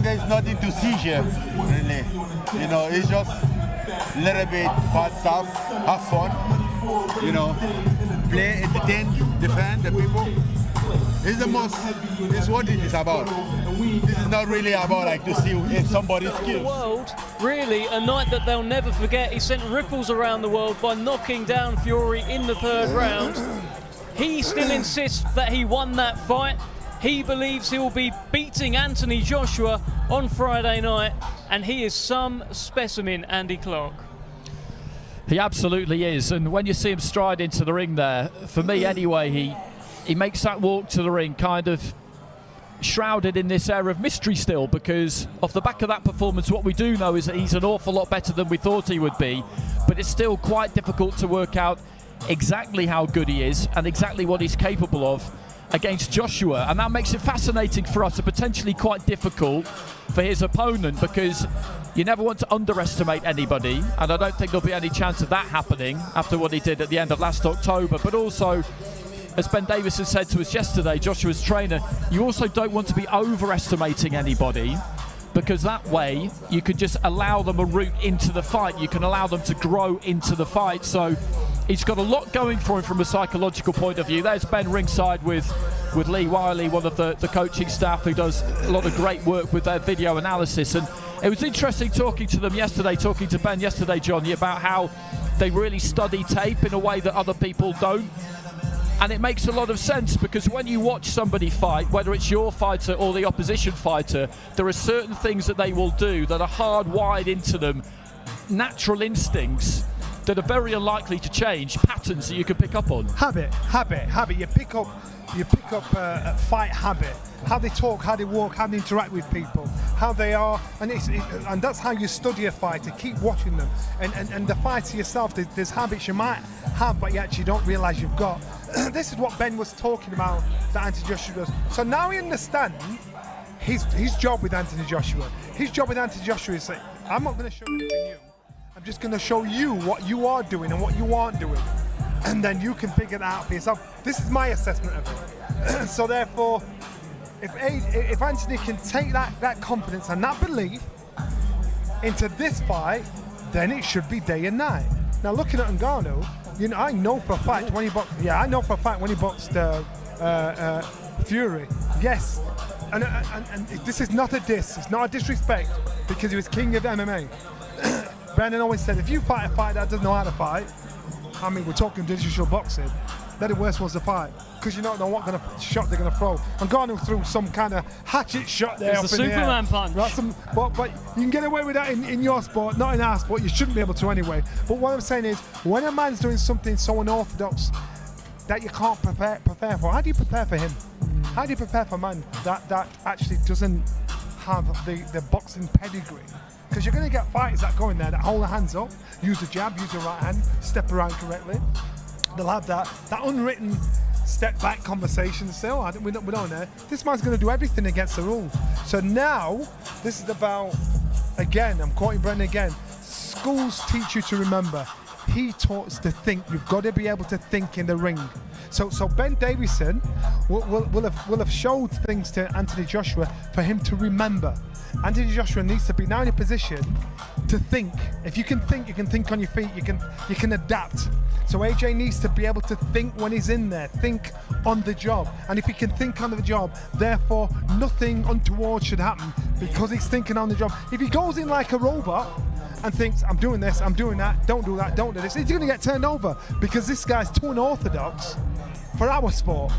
there's nothing to see here, really. You know, it's just a little bit bad stuff, have fun, you know, play, entertain, defend the people. It's what it is about. This is not really about like to see if somebody's skills. World, really, a night that they'll never forget. He sent ripples around the world by knocking down Fury in the 3rd round. He still insists that he won that fight. He believes he'll be beating Abthony Joshua on Friday night, and he is some specimen, Andy Clark. He absolutely is, and when you see him stride into the ring there, for me anyway, he makes that walk to the ring kind of shrouded in this air of mystery still, because off the back of that performance, what we do know is that he's an awful lot better than we thought he would be, but it's still quite difficult to work out exactly how good he is and exactly what he's capable of against Joshua, and that makes it fascinating for us and potentially quite difficult for his opponent, because you never want to underestimate anybody, and I don't think there'll be any chance of that happening after what he did at the end of last October. But also, as Ben Davison said to us yesterday, Joshua's trainer, you also don't want to be overestimating anybody, because that way you can just allow them a route into the fight. You can allow them to grow into the fight. So he's got a lot going for him from a psychological point of view. There's Ben ringside with Lee Wiley, one of the coaching staff who does a lot of great work with their video analysis. And it was interesting talking to them yesterday, talking to Ben yesterday, Johnny, about how they really study tape in a way that other people don't. And it makes a lot of sense, because when you watch somebody fight, whether it's your fighter or the opposition fighter, there are certain things that they will do that are hardwired into them, natural instincts that are very unlikely to change, patterns that you can pick up on. Habit. You pick up a fight habit, how they talk, how they walk, how they interact with people, how they are, and that's how you study a fighter. Keep watching them, and the fighter yourself. There's habits you might have, but you actually don't realise you've got. This is what Ben was talking about, that Abthony Joshua does. So now we understand his job with Abthony Joshua. His job with Abthony Joshua is that I'm not going to show you anything new. I'm just going to show you what you are doing and what you aren't doing, and then you can figure that out for yourself. This is my assessment of it. So therefore, if Abthony can take that confidence and that belief into this fight, then it should be day and night. Now, looking at Ngannou, you know, I know for a fact when he boxed Fury, yes, and this is not a diss, it's not a disrespect, because he was king of MMA. Brandon always said, if you fight a fight that doesn't know how to fight, I mean, we're talking digital boxing, then the worst was the fight, because you don't know what kind of shot they're going to throw. And Ngannou threw some kind of hatchet shot there. It's a Superman punch. But you can get away with that in your sport, not in our sport. You shouldn't be able to anyway. But what I'm saying is, when a man's doing something so unorthodox that you can't prepare for, how do you prepare for him? How do you prepare for a man that actually doesn't have the boxing pedigree? Because you're going to get fighters that go in there that hold their hands up, use the jab, use the right hand, step around correctly. They'll have that unwritten step back conversation. Say, oh, we don't know. This man's going to do everything against the rules. So now, this is about, again, I'm quoting Brendan again, schools teach you to remember. He taught us to think. You've got to be able to think in the ring. So Ben Davison will have showed things to Abthony Joshua for him to remember. Abthony Joshua needs to be now in a position to think. If you can think, you can think on your feet. You can adapt. So AJ needs to be able to think when he's in there, think on the job. And if he can think on the job, therefore nothing untoward should happen, because he's thinking on the job. If he goes in like a robot and thinks, I'm doing this, I'm doing that, don't do that, don't do this, he's going to get turned over, because this guy's too unorthodox for our sport.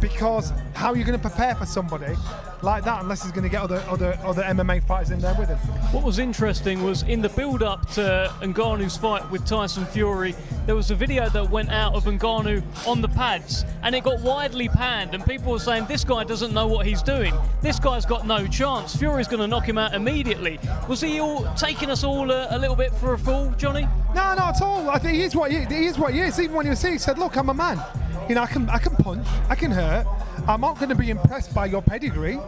Because how are you going to prepare for somebody like that unless he's going to get other MMA fighters in there with him? What was interesting was in the build-up to Ngannou's fight with Tyson Fury, there was a video that went out of Ngannou on the pads, and it got widely panned, and people were saying, this guy doesn't know what he's doing. This guy's got no chance. Fury's going to knock him out immediately. Was he all taking us all a little bit for a fool, Johnny? No, not at all. I think he is what he is. Even when he said, look, I'm a man. You know, I can punch, I can hurt. I'm not going to be impressed by your pedigree.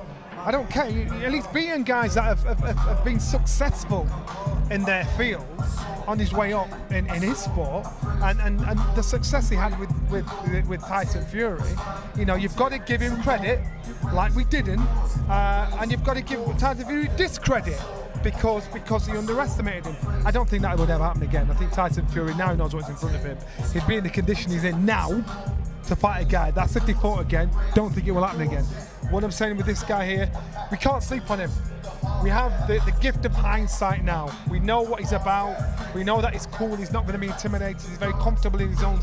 I don't care. At least beating guys that have been successful in their fields on his way up in his sport, and the success he had with Tyson Fury. You know, you've got to give him credit, like we didn't, and you've got to give Tyson Fury discredit because he underestimated him. I don't think that would ever happen again. I think Tyson Fury now knows what's in front of him. He'd be in the condition he's in now to fight a guy. That's if they fought again. Don't think it will happen again. What I'm saying with this guy here, we can't sleep on him. We have the gift of hindsight now. We know what he's about. We know that he's cool. He's not going to be intimidated. He's very comfortable in his own